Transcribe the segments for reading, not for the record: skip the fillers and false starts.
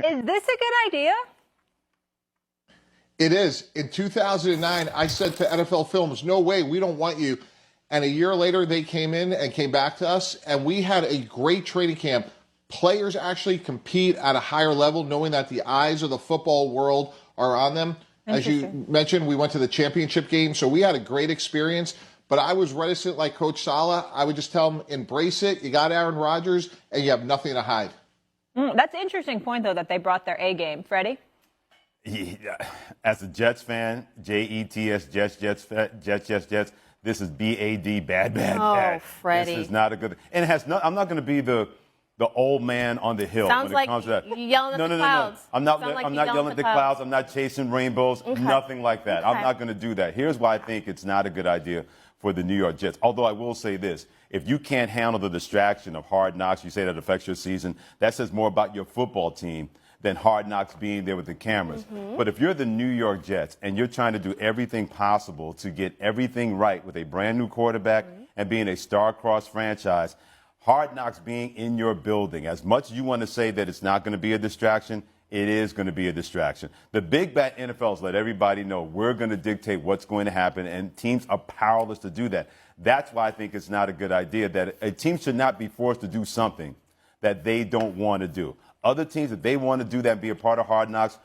Is this a good idea? It is. In 2009, I said to NFL Films, no way, we don't want you. And a year later, they came in and came back to us, and we had a great training camp. Players actually compete at a higher level, knowing that the eyes of the football world are on them. As you mentioned, we went to the championship game, so we had a great experience. But I was reticent like Coach Saleh. I would just tell them, embrace it. You got Aaron Rodgers, and you have nothing to hide. That's an interesting point, though, that they brought their A game. Freddie? Yeah, as a Jets fan, Jets, Jets. This is bad, bad. Freddie. This is not a good. And it has no. I'm not going to be the old man on the hill Sounds when it like comes to that. you yelling at the clouds. No. I'm not. Sound like I'm you not yelling at the clouds. I'm not chasing rainbows. Okay. Nothing like that. Okay. I'm not going to do that. Here's why I think it's not a good idea for the New York Jets. Although I will say this: if you can't handle the distraction of Hard Knocks, you say that affects your season. That says more about your football team than Hard Knocks being there with the cameras. But if you're the New York Jets and you're trying to do everything possible to get everything right with a brand new quarterback and being a star-crossed franchise, Hard Knocks being in your building, as much as you want to say that it's not going to be a distraction, it is going to be a distraction. The big bad NFL has let everybody know we're going to dictate what's going to happen, and teams are powerless to do that. That's why I think it's not a good idea, that a team should not be forced to do something that they don't want to do. Other teams, if they want to do that and be a part of Hard Knocks,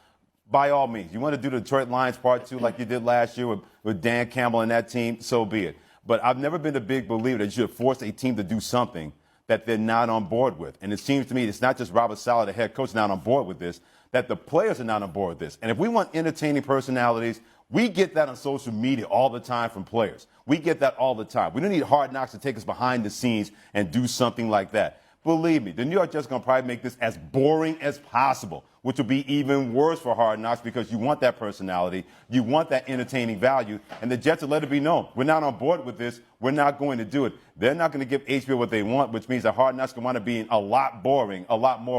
by all means. You want to do the Detroit Lions Part 2 like you did last year with Dan Campbell and that team, so be it. But I've never been a big believer that you should force a team to do something that they're not on board with. And it seems to me it's not just Robert Saleh, the head coach, not on board with this, that the players are not on board with this. And if we want entertaining personalities, we get that on social media all the time from players. We get that all the time. We don't need Hard Knocks to take us behind the scenes and do something like that. Believe me, the New York Jets are going to probably make this as boring as possible, which will be even worse for Hard Knocks because you want that personality, you want that entertaining value, and the Jets will let it be known. We're not on board with this. We're not going to do it. They're not going to give HBO what they want, which means that Hard Knocks can wind up being a lot more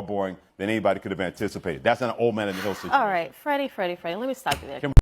boring than anybody could have anticipated. That's not an old man in the hill situation. All right, Freddie, let me stop you there.